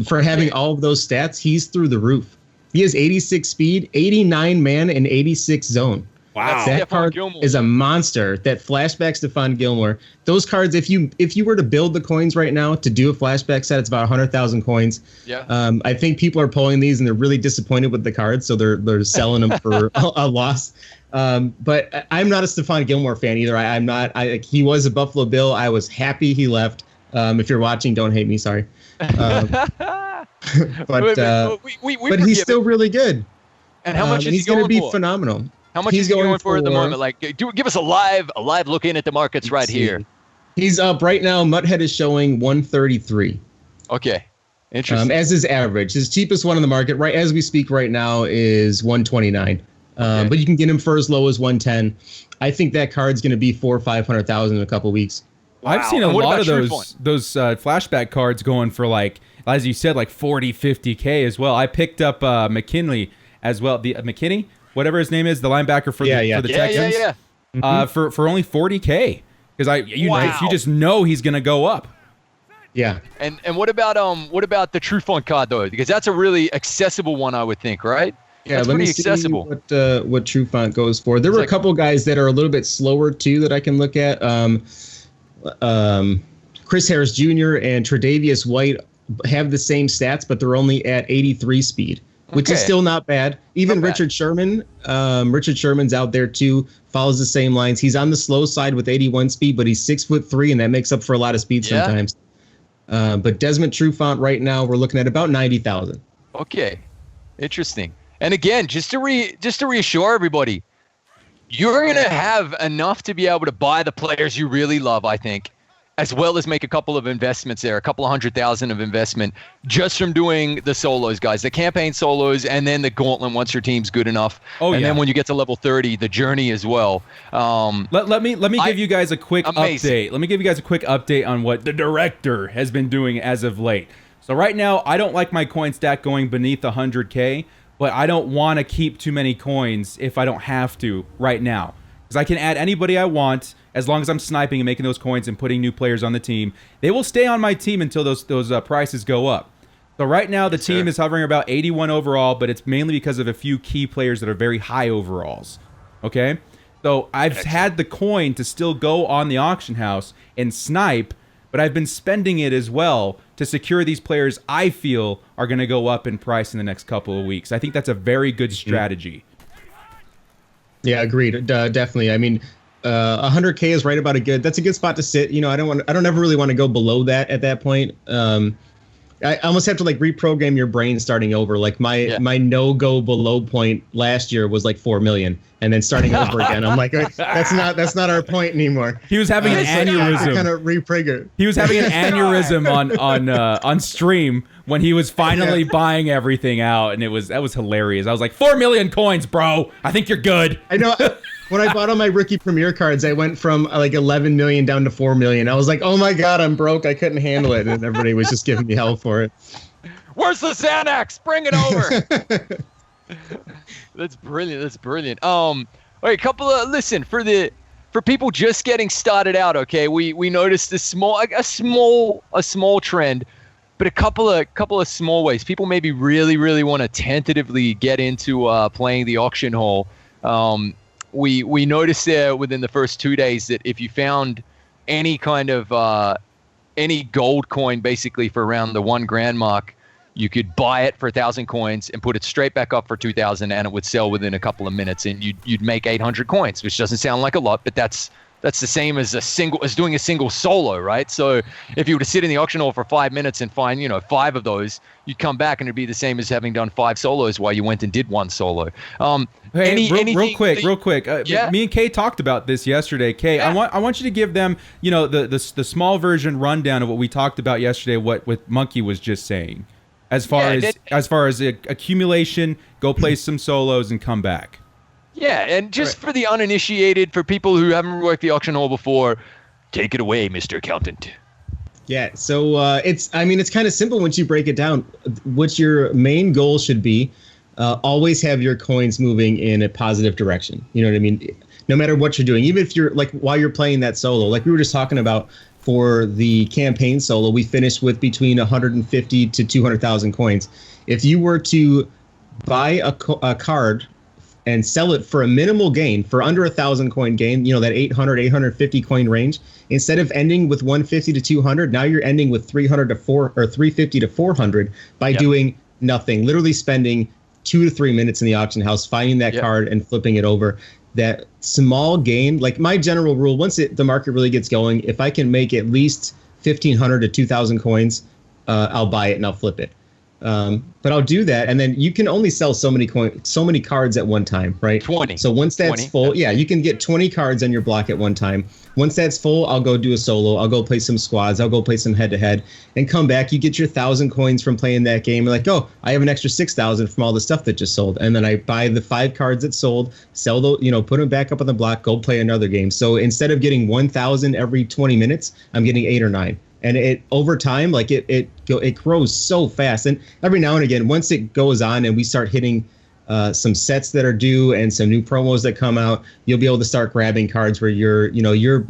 For having all of those stats, he's through the roof. He has 86 speed, 89 man, and 86 zone. Wow, that card is a monster. That flashback Stephon Gilmore. Those cards, if you were to build the coins right now to do a flashback set, it's about 100,000 coins. Yeah. I think people are pulling these and they're really disappointed with the cards, so they're selling them for a loss. But I'm not a Stephon Gilmore fan either. I'm not. He was a Buffalo Bill. I was happy he left. If you're watching, don't hate me. Sorry. But he's still really good. And how much is he's going to be phenomenal. How much is he going for at the moment? Like, give us a live look in at the markets right here. He's up right now. Muthead is showing 133. Okay, interesting. As his average, his cheapest one on the market right as we speak right now is 129. But you can get him for as low as 110. I think that card's going to be 400,000 or 500,000 in a couple weeks. Wow. I've seen a lot of those flashback cards going for, like, as you said, like 40, 50K as well. I picked up McKinley as well. The McKinney, whatever his name is, the linebacker for the Texans. For only 40K, because you just know he's gonna go up. Yeah. And what about the Trufant card though? Because that's a really accessible one, I would think, right? Yeah, that's let me pretty accessible. See what Trufant goes for. There were a couple guys that are a little bit slower too that I can look at. Chris Harris Jr. and Tre'Davious White have the same stats, but they're only at 83 speed, which is still not bad. Even Richard Sherman, Sherman's out there too, follows the same lines. He's on the slow side with 81 speed, but he's 6'3", and that makes up for a lot of speed sometimes. But Desmond Trufant right now, we're looking at about 90,000. Okay, interesting. And again, just to reassure everybody, you're going to have enough to be able to buy the players you really love, I think, as well as make a couple of investments there, a couple of 100,000 of investment just from doing the solos, guys, the campaign solos, and then the gauntlet once your team's good enough. Then when you get to level 30, the journey as well. Let me give you guys a quick update. Let me give you guys a quick update on what the director has been doing as of late. So right now, I don't like my coin stack going beneath 100K. But I don't want to keep too many coins if I don't have to right now. Because I can add anybody I want as long as I'm sniping and making those coins and putting new players on the team. They will stay on my team until those prices go up. So right now the team is hovering about 81 overall, but it's mainly because of a few key players that are very high overalls. Okay? So I've had the coin to still go on the auction house and snipe, but I've been spending it as well to secure these players I feel are going to go up in price in the next couple of weeks. I think that's a very good strategy. Yeah, agreed. Definitely. I mean, 100K is right about that's a good spot to sit. You know, I don't ever really want to go below that at that point. I almost have to like reprogram your brain starting over. Like my no-go below point last year was like 4 million, and then starting over again. I'm like, that's not our point anymore. He was having an aneurysm. Kind of reprogger. He was having an aneurysm on stream when he was finally buying everything out, and that was hilarious. I was like, 4 million coins, bro. I think you're good. I know. When I bought all my rookie premier cards, I went from like 11 million down to 4 million. I was like, oh my God, I'm broke. I couldn't handle it. And everybody was just giving me hell for it. Where's the Xanax? Bring it over. That's brilliant. All right, listen, for people just getting started out, okay, we noticed a small trend. but a couple of small ways. People maybe really want to tentatively get into playing the auction hole. We noticed there within the first 2 days that if you found any kind of any gold coin basically for around the $1,000 mark, you could buy it for 1,000 coins and put it straight back up for 2,000, and it would sell within a couple of minutes, and you'd make 800 coins, which doesn't sound like a lot, but that's the same as doing a single solo, right? So if you were to sit in the auction hall for 5 minutes and find 5 of those, you'd come back and it'd be the same as having done 5 solos while you went and did 1 solo. Hey, real quick. Yeah? Me and Kay talked about this yesterday. Kay, Yeah. I want you to give them, the small version rundown of what we talked about yesterday. What Monkey was just saying, as far as accumulation, go play some solos and come back. Yeah, and just for the uninitiated, for people who haven't worked the auction hall before, take it away, Mr. Accountant. Yeah, so it's kind of simple once you break it down. What your main goal should be, always have your coins moving in a positive direction. You know what I mean? No matter what you're doing, even if you're while you're playing that solo, like we were just talking about for the campaign solo, we finished with between 150 to 200,000 coins. If you were to buy a card and sell it for a minimal gain, for under 1,000 coin gain, that 800, 850 coin range, instead of ending with 150 to 200, now you're ending with 300 to 350 to 400 by doing nothing, literally spending 2 to 3 minutes in the auction house, finding that card and flipping it over. That small gain, like my general rule, once the market really gets going, if I can make at least 1,500 to 2,000 coins, I'll buy it and I'll flip it. But I'll do that, and then you can only sell so many cards at one time, right? 20. So once that's 20. full, you can get 20 cards on your block at one time. Once that's full, I'll go do a solo. I'll go play some squads. I'll go play some head-to-head, and come back. You get your 1,000 coins from playing that game. You're like, oh, I have an extra 6,000 from all the stuff that just sold, and then I buy the 5 cards that sold, sell those, put them back up on the block, go play another game. So instead of getting 1,000 every 20 minutes, I'm getting 8 or 9. And it over time, it grows so fast. And every now and again, once it goes on and we start hitting some sets that are due and some new promos that come out, you'll be able to start grabbing cards where your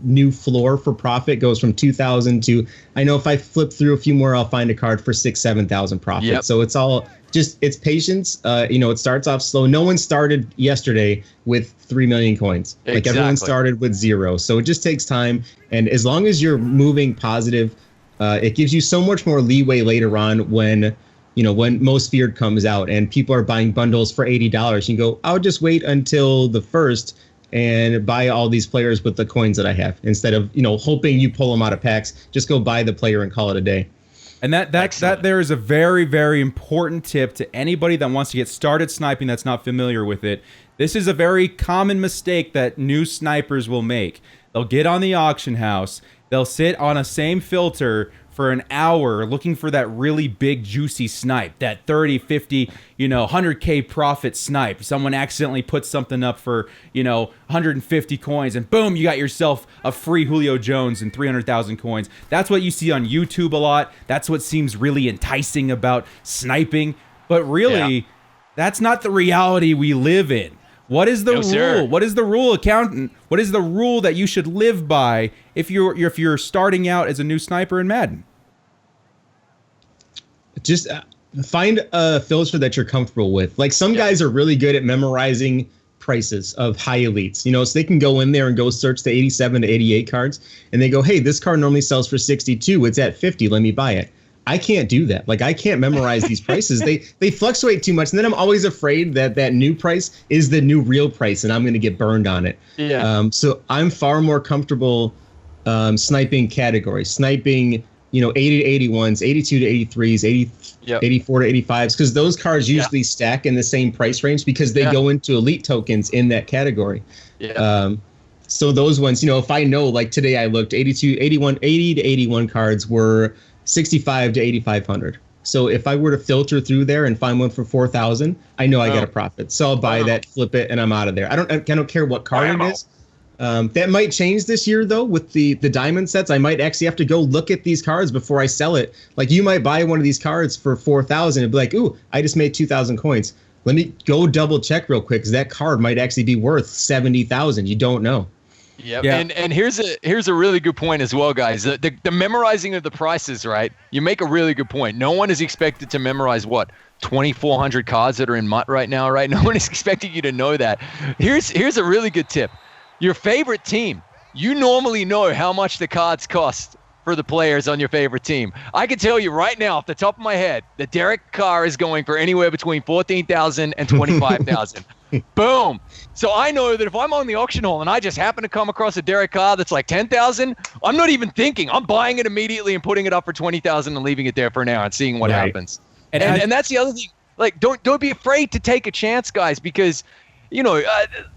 new floor for profit goes from 2,000 to, I know if I flip through a few more, I'll find a card for 6,000, 7,000 profit. Yep. So it's all it's patience. It starts off slow. No one started yesterday with 3 million coins. Exactly. Like everyone started with 0. So it just takes time. And as long as you're moving positive, it gives you so much more leeway later on when Most Feared comes out and people are buying bundles for $80. You go, I'll just wait until the 1st and buy all these players with the coins that I have instead of, hoping you pull them out of packs. Just go buy the player and call it a day. And that there is a very, very important tip to anybody that wants to get started sniping that's not familiar with it. This is a very common mistake that new snipers will make. They'll get on the auction house, they'll sit on a same filter for an hour looking for that really big juicy snipe, that 30, 50, 100K profit snipe. Someone accidentally puts something up for, 150 coins and boom, you got yourself a free Julio Jones and 300,000 coins. That's what you see on YouTube a lot. That's what seems really enticing about sniping. But really, that's not the reality we live in. What is the rule? Sir. What is the rule, accountant? What is the rule that you should live by if you're starting out as a new sniper in Madden? Just find a filter that you're comfortable with. Like some guys are really good at memorizing prices of high elites, so they can go in there and go search the 87 to 88 cards and they go, hey, this card normally sells for 62. It's at 50. Let me buy it. I can't do that. Like I can't memorize these prices. They fluctuate too much. And then I'm always afraid that new price is the new real price and I'm going to get burned on it. Yeah. So I'm far more comfortable sniping categories, sniping 80 to 81s, 82 to 83s, 84 to 85s, because those cards usually stack in the same price range because they go into elite tokens in that category. Yeah. So those ones, if I know, like today I looked, 80 to 81 cards were 65 to 8,500. So if I were to filter through there and find one for 4,000, I know I got a profit. So I'll buy that, flip it, and I'm out of there. I don't care what card it is. That might change this year, though, with the diamond sets. I might actually have to go look at these cards before I sell it. Like, you might buy one of these cards for 4,000 and be like, ooh, I just made 2,000 coins. Let me go double check real quick, because that card might actually be worth 70,000. You don't know. Yep. Yeah. And here's a really good point as well, guys. The memorizing of the prices, right? You make a really good point. No one is expected to memorize 2,400 cards that are in MUT right now, right? No one is expecting you to know that. Here's a really good tip. Your favorite team. You normally know how much the cards cost for the players on your favorite team. I can tell you right now off the top of my head that Derek Carr is going for anywhere between 14,000 and 25,000. Boom. So I know that if I'm on the auction hall and I just happen to come across a Derek Carr that's like 10,000, I'm not even thinking. I'm buying it immediately and putting it up for 20,000 and leaving it there for an hour and seeing what happens. And that's the other thing. Like, don't be afraid to take a chance, guys, because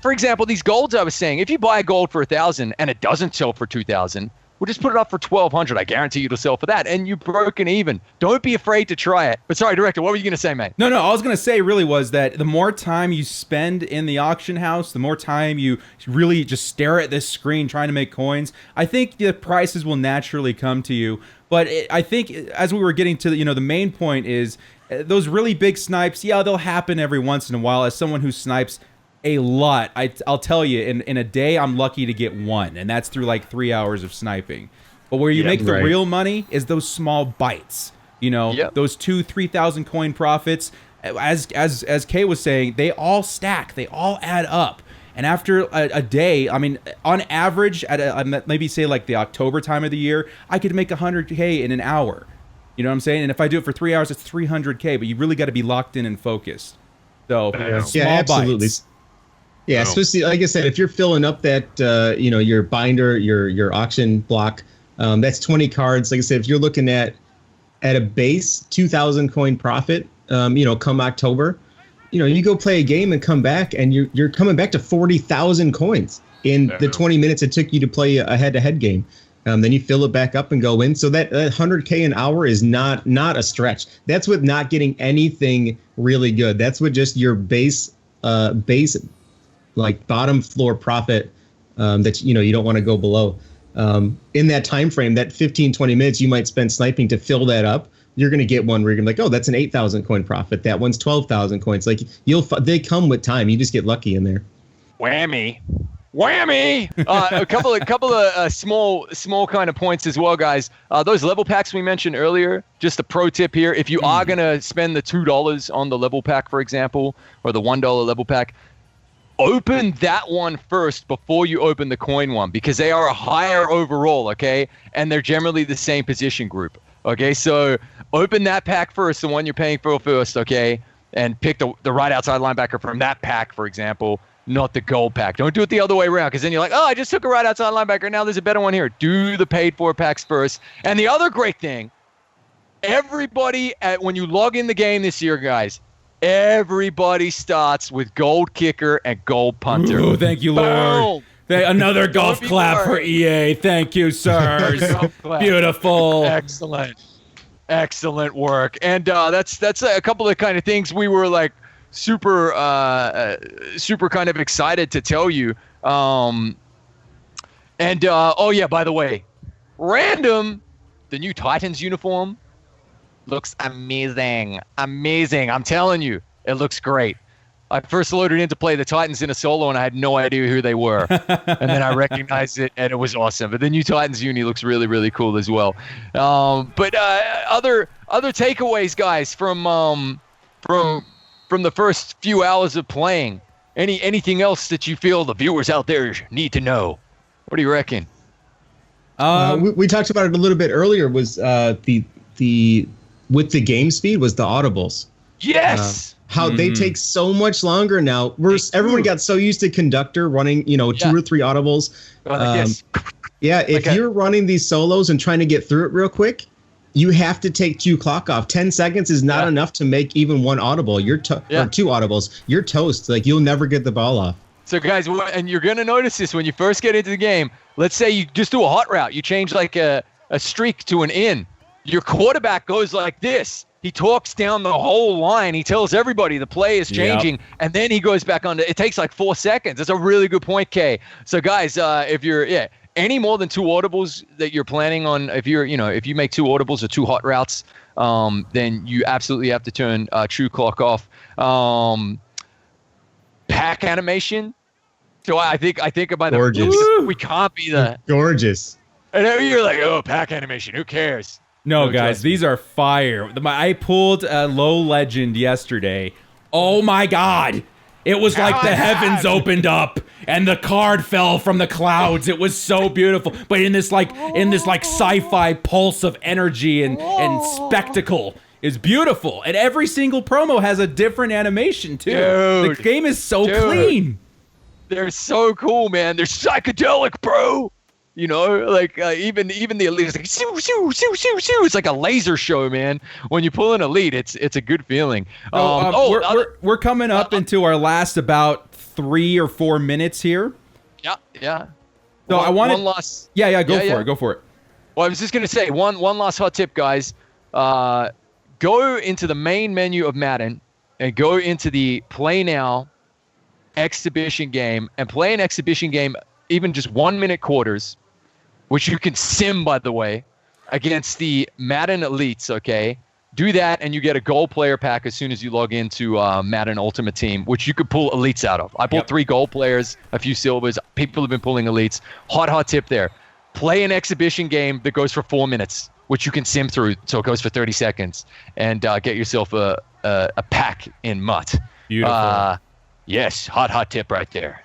for example, these golds I was saying, if you buy a gold for 1,000 and it doesn't sell for 2,000, we'll just put it up for 1,200. I guarantee you it'll sell for that. And you've broken even. Don't be afraid to try it. But sorry, Director, what were you going to say, mate? No, all I was going to say really was that the more time you spend in the auction house, the more time you really just stare at this screen trying to make coins, I think the prices will naturally come to you. But I think as we were getting to, the main point is those really big snipes, yeah, they'll happen every once in a while. As someone who snipes a lot, I'll tell you, in a day I'm lucky to get one, and that's through like 3 hours of sniping. But where you make the real money is those small bites, those 2,000-3,000 coin profits. As Kay was saying, they all stack, they all add up, and after a day, I mean, on average, at maybe say like the October time of the year, I could make 100K in an hour. You know what I'm saying? And if I do it for 3 hours, it's 300K. But you really got to be locked in and focused. So small absolutely. bites. Yeah, especially like I said, if you're filling up that your binder, your auction block, that's 20 cards. Like I said, if you're looking at a base 2,000 coin profit, come October, you go play a game and come back, and you're coming back to 40,000 coins in the 20 minutes it took you to play a head-to-head game. Then you fill it back up and go in. So that 100K an hour is not a stretch. That's with not getting anything really good. That's with just your base like bottom floor profit that you don't want to go below. In that time frame, that 15-20 minutes you might spend sniping to fill that up, you're going to get one where you're going to be like, oh, that's an 8,000 coin profit. That one's 12,000 coins. Like they come with time. You just get lucky in there. Whammy. A couple of small kind of points as well, guys. Those level packs we mentioned earlier, just a pro tip here. If you are going to spend the $2 on the level pack, for example, or the $1 level pack, open that one first before you open the coin one, because they are a higher overall, okay? And they're generally the same position group, okay? So open that pack first, the one you're paying for first, okay? And pick the right outside linebacker from that pack, for example, not the gold pack. Don't do it the other way around, because then you're like, oh, I just took a right outside linebacker. Now there's a better one here. Do the paid for packs first. And the other great thing, everybody, when you log in the game this year, guys, everybody starts with gold kicker and gold punter. Ooh, thank you, Lord. Another golf clap for EA. Thank you, sirs. Beautiful. Excellent work. And that's a couple of kind of things we were like super kind of excited to tell you. Oh yeah, by the way, random, the new Titans uniform looks amazing. I'm telling you, it looks great. I first loaded in to play the Titans in a solo, and I had no idea who they were. And then I recognized it, and it was awesome. But the new Titans uni looks really, really cool as well. But other takeaways, guys, from the first few hours of playing. Anything else that you feel the viewers out there need to know? What do you reckon? We talked about it a little bit earlier. Was the with the game speed was the audibles. Yes. How they take so much longer now. Everyone got so used to Conductor running, 2 or 3 audibles. If you're running these solos and trying to get through it real quick, you have to take 2 clock off. 10 seconds is not enough to make even 1 audible. Or 2 audibles. You're toast. Like, you'll never get the ball off. So guys, and you're gonna notice this when you first get into the game. Let's say you just do a hot route. You change like a streak to an in. Your quarterback goes like this. He talks down the whole line. He tells everybody the play is changing, and then he goes back on. It takes like 4 seconds. That's a really good point, Kay. So guys, if you're any more than 2 audibles that you're planning on, if you make 2 audibles or 2 hot routes, then you absolutely have to turn true clock off. Pack animation, So I think about Gorgeous. we can't be the. Gorgeous. And then you're like, oh, pack animation. Who cares? No, Don't guys, trust me. these are fire. I pulled a low legend yesterday. Oh my God. It was like the heavens opened up and the card fell from the clouds. It was so beautiful. But in this like sci-fi pulse of energy and spectacle is beautiful. And every single promo has a different animation too. Dude. The game is so clean. They're so cool, man. They're psychedelic, bro. You know, like even the elite is like shoo shoo shoo shoo shoo. It's like a laser show, man. When you pull an elite, it's a good feeling. We're coming up into our last about 3 or 4 minutes here. Yeah. So I want one last. Yeah, go for it. Well, I was just gonna say one last hot tip, guys. Go into the main menu of Madden and go into the Play Now exhibition game and play an exhibition game, even just 1 minute quarters, which you can sim, by the way, against the Madden Elites, okay? Do that, and you get a gold player pack as soon as you log into Madden Ultimate Team, which you could pull Elites out of. I pulled 3 gold players, a few silvers. People have been pulling Elites. Hot tip there. Play an exhibition game that goes for 4 minutes, which you can sim through, so it goes for 30 seconds, and get yourself a pack in MUT. Beautiful. Yes, hot tip right there.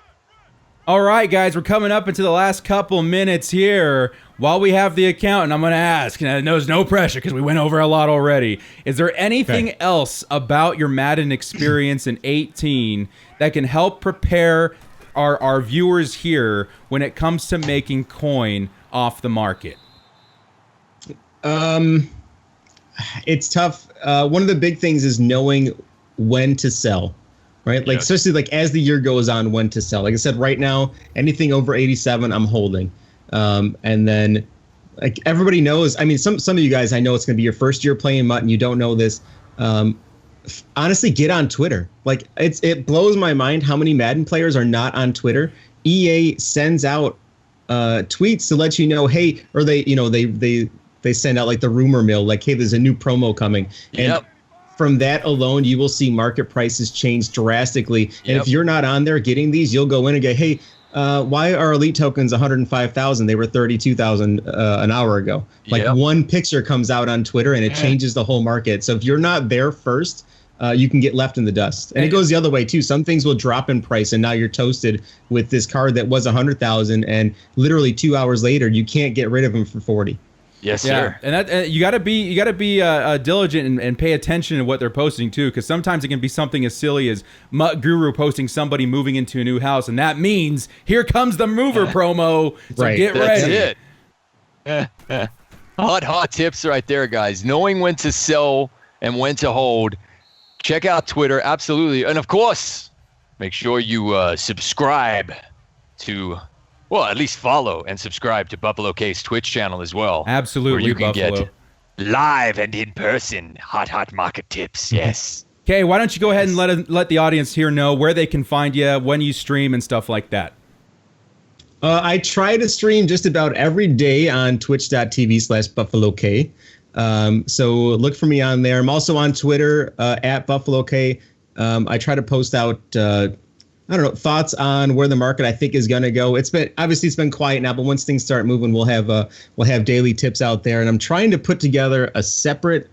All right, guys, we're coming up into the last couple minutes here. While we have the account, and I'm going to ask, and there's no pressure because we went over a lot already. Is there anything else about your Madden experience in 18 that can help prepare our viewers here when it comes to making coin off the market? It's tough. One of the big things is knowing when to sell. Right, like especially like as the year goes on, when to sell. Like I said, right now, anything over 87, I'm holding. And then, like everybody knows. I mean, some of you guys, I know it's going to be your first year playing MUT, and you don't know this. Honestly, get on Twitter. Like it blows my mind how many Madden players are not on Twitter. EA sends out tweets to let you know, hey, or they send out like the rumor mill, like, hey, there's a new promo coming. And from that alone, you will see market prices change drastically. And if you're not on there getting these, you'll go in and go, hey, why are elite tokens 105,000? They were 32,000 an hour ago. Like one picture comes out on Twitter and it changes the whole market. So if you're not there first, you can get left in the dust. And it goes the other way too. Some things will drop in price, and now you're toasted with this card that was 100,000, and literally 2 hours later, you can't get rid of them for 40. Yes, sir. And that you gotta be diligent and pay attention to what they're posting too, because sometimes it can be something as silly as MUT Guru posting somebody moving into a new house, and that means here comes the mover promo. So get ready. That's it. Hot tips right there, guys. Knowing when to sell and when to hold. Check out Twitter, absolutely, and of course, make sure you subscribe to. Well, at least follow and subscribe to BuffaloKaay's Twitch channel as well. Absolutely, where you can Buffalo. get live and in person hot market tips. Yes. Okay, why don't you go ahead and let the audience here know where they can find you, when you stream, and stuff like that. I try to stream just about every day on twitch.tv/BuffaloKaay. So look for me on there. I'm also on Twitter at BuffaloKaay. I try to post out thoughts on where the market I think is going to go. It's been quiet now, but once things start moving, we'll have daily tips out there. And I'm trying to put together a separate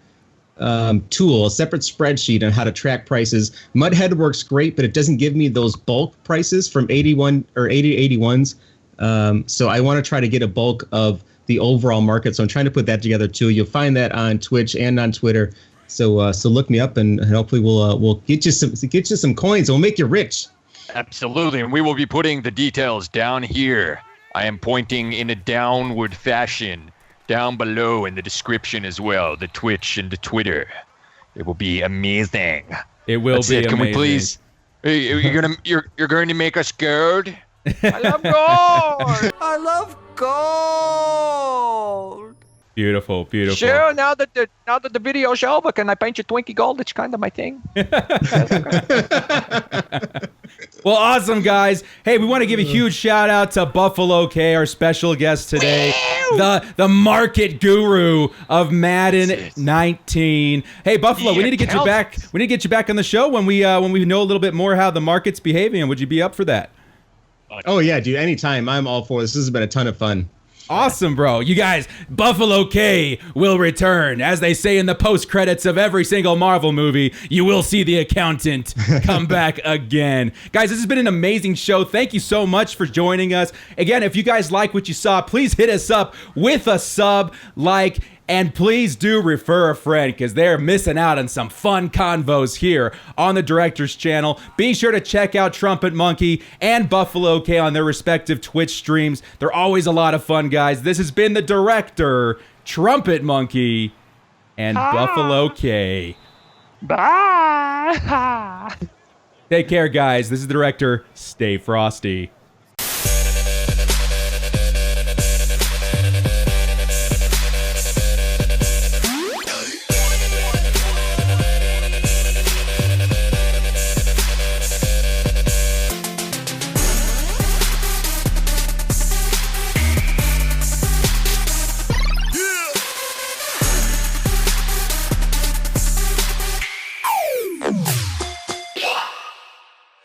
tool, a separate spreadsheet on how to track prices. Mudhead works great, but it doesn't give me those bulk prices from 81 or 80 to 81s. So I want to try to get a bulk of the overall market. So I'm trying to put that together too. You'll find that on Twitch and on Twitter. So look me up, and hopefully we'll get you some coins. We'll make you rich. Absolutely, and we will be putting the details down here. I am pointing in a downward fashion down below in the description as well, the Twitch and the Twitter. It will be amazing. It will be amazing. Can we please? You're going to make us scared? I love gold. I love gold. Beautiful. Sure. Now that the video's over, can I paint you Twinkie gold? It's kind of my thing. Well, awesome, guys. Hey, we want to give a huge shout out to BuffaloKaay, our special guest today, the market guru of Madden 19. Hey, Buffalo, we need to get you back. We need to get you back on the show when we know a little bit more how the market's behaving. And would you be up for that? Oh yeah, dude. Anytime. I'm all for this. This has been a ton of fun. Awesome, bro. You guys, BuffaloKaay will return. As they say in the post-credits of every single Marvel movie, you will see the accountant come back again. Guys, this has been an amazing show. Thank you so much for joining us. Again, if you guys like what you saw, please hit us up with a sub, like, and please do refer a friend because they're missing out on some fun convos here on the Director's Channel. Be sure to check out Trumpetmonkey and BuffaloKaay on their respective Twitch streams. They're always a lot of fun, guys. This has been the Director, Trumpetmonkey, and BuffaloKaay. Bye. Take care, guys. This is the Director. Stay frosty.